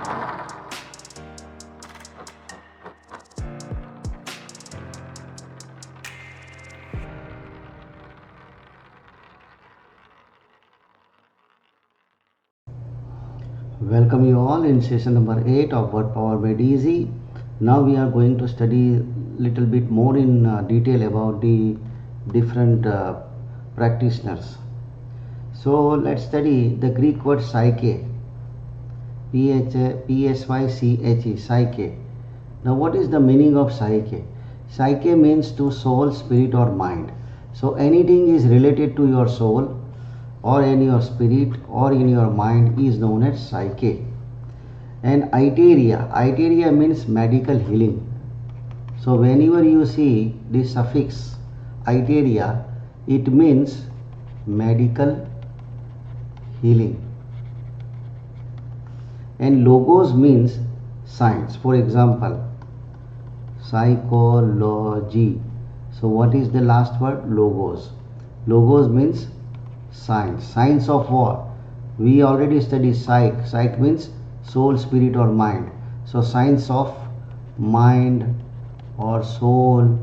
Welcome you all in session number 8 of Word Power Made Easy. Now we are going to study little bit more in detail about the different practitioners. So let's study the Greek word psyche, Psyche, psyche. Now what is the meaning of psyche? Psyche means to soul, spirit or mind. So anything is related to your soul or in your spirit or in your mind is known as psyche. And iteria means medical healing. So whenever you see this suffix iteria, it means medical healing. And logos means science. For example, psychology. So what is the last word? Logos. Logos means science. Science of what? We already studied psych. Psych means soul, spirit or mind. So science of mind or soul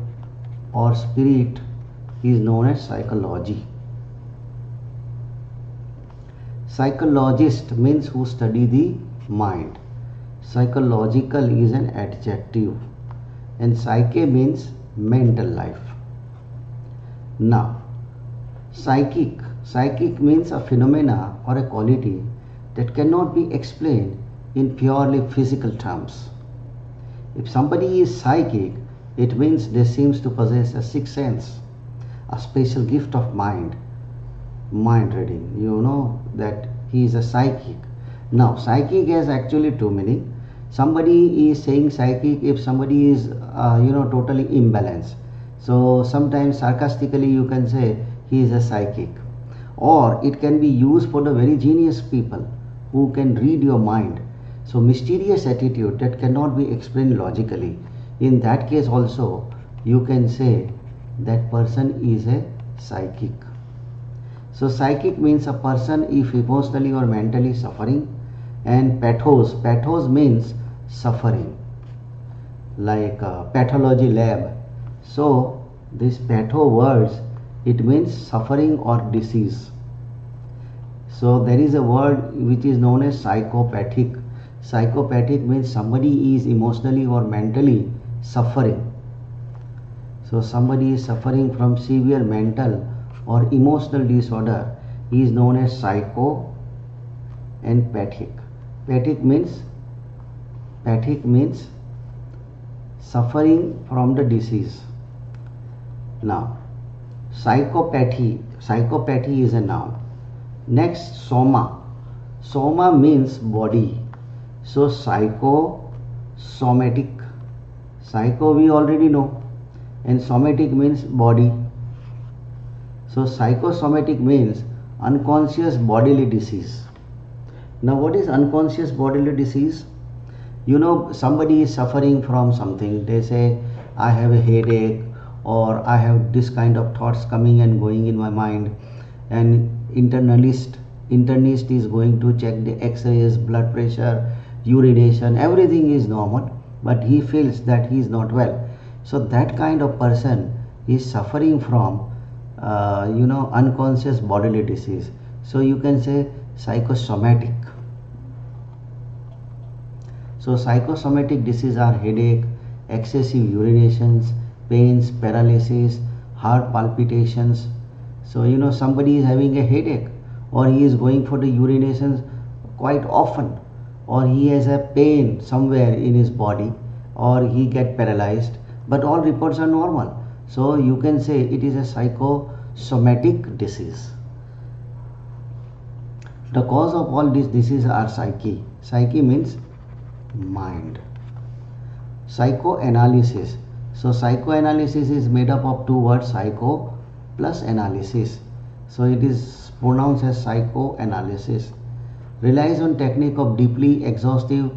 or spirit is known as psychology. Psychologist means who study the mind. Psychological is an adjective, and psyche means mental life. Now psychic means a phenomena or a quality that cannot be explained in purely physical terms. If somebody is psychic, it means they seems to possess a sixth sense, a special gift of mind reading. You know that he is a psychic. Now psychic has actually two meaning. Somebody is saying psychic if somebody is totally imbalanced. So sometimes sarcastically you can say he is a psychic, or it can be used for the very genius people who can read your mind. So mysterious attitude that cannot be explained logically. In that case also you can say that person is a psychic. So psychic means a person if emotionally or mentally suffering. And pathos means suffering, like pathology lab. So this patho words, it means suffering or disease. So there is a word which is known as psychopathic. Psychopathic means somebody is emotionally or mentally suffering. So somebody is suffering from severe mental or emotional disorder is known as psycho and pathic. Pathic means suffering from the disease. Now psychopathy is a noun. Next, soma means body. So psychosomatic, psycho we already know, and somatic means body. So psychosomatic means unconscious bodily disease. Now what is unconscious bodily disease? You know, somebody is suffering from something. They say I have a headache, or I have this kind of thoughts coming and going in my mind, and internist is going to check the x-rays, blood pressure, urination, everything is normal, but he feels that he is not well. So that kind of person is suffering from unconscious bodily disease. So you can say psychosomatic. So psychosomatic disease are headache, excessive urinations, pains, paralysis, heart palpitations. So somebody is having a headache, or he is going for the urinations quite often, or he has a pain somewhere in his body, or he get paralyzed, but all reports are normal. So you can say it is a psychosomatic disease. The cause of all these diseases are psyche. Psyche means mind. Psychoanalysis. So psychoanalysis is made up of two words, psycho plus analysis. So it is pronounced as psychoanalysis. Relies on technique of deeply exhaustive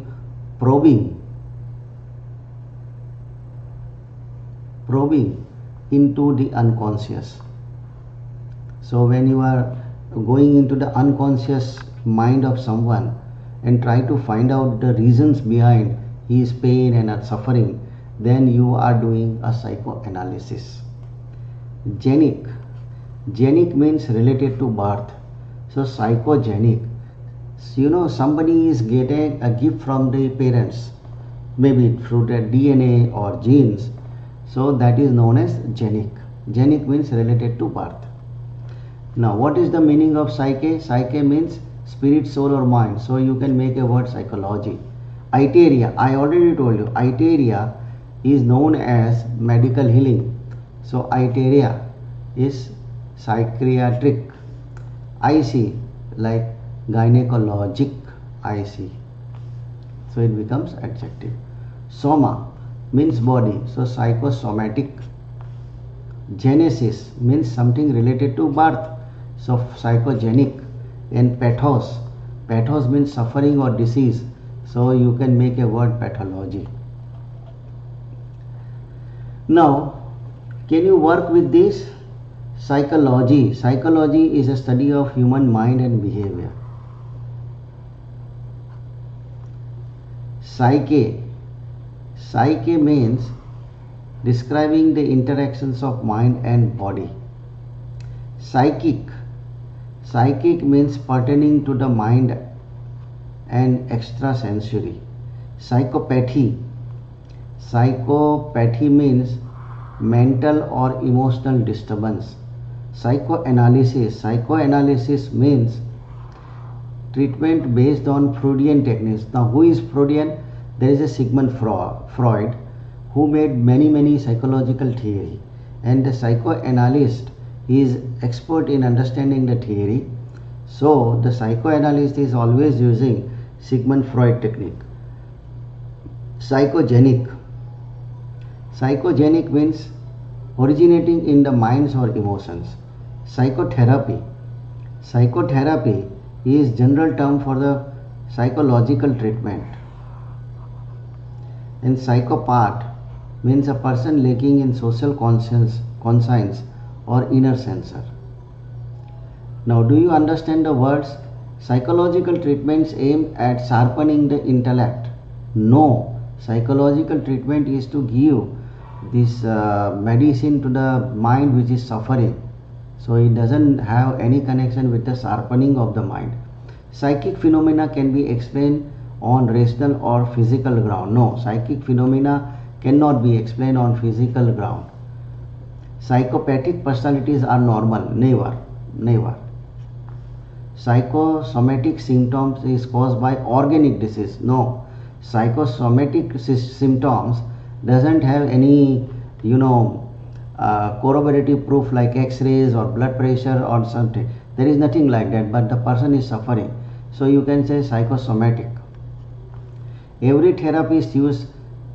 probing into the unconscious. So when you are going into the unconscious mind of someone, and try to find out the reasons behind his pain and suffering, then you are doing a psychoanalysis. Genic. Genic means related to birth. So psychogenic. So, somebody is getting a gift from the parents, maybe through the DNA or genes. So that is known as genic. Genic means related to birth. Now what is the meaning of psyche? Psyche means spirit, soul or mind. So you can make a word psychology. Iteria, I already told you, iteria is known as medical healing. So iteria is psychiatric. IC like gynecologic IC. So it becomes adjective. Soma means body. So psychosomatic. Genesis means something related to birth. So psychogenic. And pathos. Pathos means suffering or disease. So you can make a word pathology. Now, can you work with this? Psychology. Psychology is a study of human mind and behavior. Psyche. Psyche means describing the interactions of mind and body. Psychic. Psychic means pertaining to the mind and extrasensory. Psychopathy. Psychopathy means mental or emotional disturbance. Psychoanalysis. Psychoanalysis means treatment based on Freudian techniques. Now who is Freudian? There is a Sigmund Freud who made many psychological theory, and the psychoanalyst is expert in understanding the theory. So the psychoanalyst is always using Sigmund Freud technique. Psychogenic. Psychogenic means originating in the minds or emotions. Psychotherapy. Psychotherapy is general term for the psychological treatment. And psychopath means a person lacking in social conscience or inner censor. Now do you understand the words? Psychological treatments aim at sharpening the intellect. No, psychological treatment is to give this medicine to the mind which is suffering. So it doesn't have any connection with the sharpening of the mind. Psychic phenomena can be explained on rational or physical ground. No, psychic phenomena cannot be explained on physical ground. Psychopathic personalities are normal. Never. Psychosomatic symptoms is caused by organic disease. No, psychosomatic symptoms doesn't have any corroborative proof like x-rays or blood pressure or something. There is nothing like that, but the person is suffering. So you can say psychosomatic. Every therapist use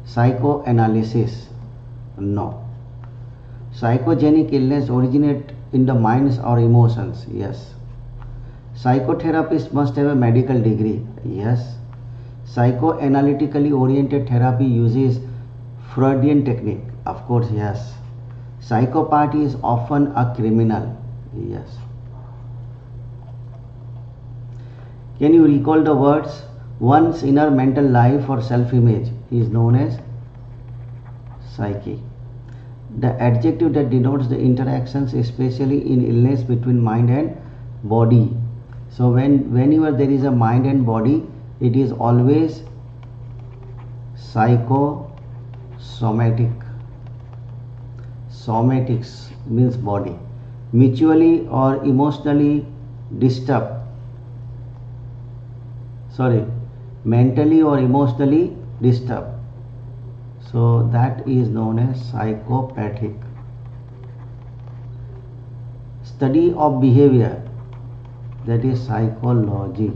psychoanalysis. No. Psychogenic illness originate in the minds or emotions. Yes. Psychotherapist must have a medical degree. Yes. Psychoanalytically oriented therapy uses Freudian technique. Of course, yes. Psychopath is often a criminal. Yes. Can you recall the words? One's inner mental life or self-image is known as psyche. The adjective that denotes the interactions, especially in illness between mind and body. So whenever there is a mind and body, it is always psychosomatic. Somatics means body. Mutually or emotionally disturbed. Mentally or emotionally disturbed. So that is known as psychopathic. Study of behavior, that is psychology.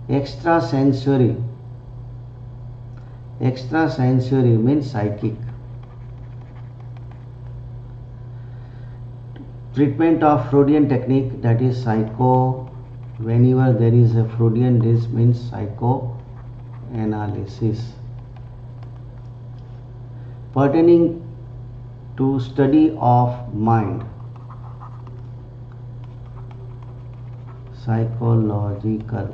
Extrasensory. Extrasensory means psychic. Treatment of Freudian technique, that is psycho. Whenever there is a Freudian, this means psychoanalysis. Pertaining to study of mind. Psychological.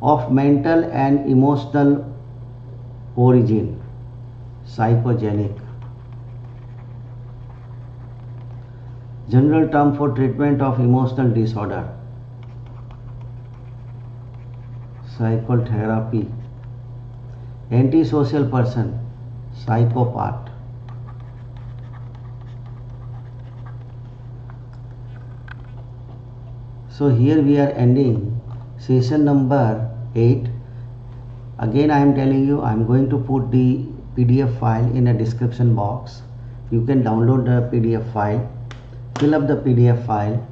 of mental and emotional origin, psychogenic. General term for treatment of emotional disorder, psychotherapy. Antisocial person, psychopath. So here we are ending session number 8. Again I am telling you, I am going to put the PDF file in a description box. You can download the PDF file, fill up the PDF file.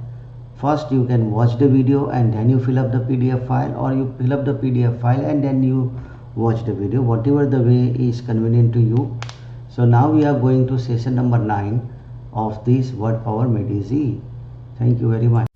First you can watch the video and then you fill up the PDF file, or you fill up the PDF file and then you watch the video, whatever the way is convenient to you. So now we are going to session number 9 of this word power Medi-Z. Thank you very much.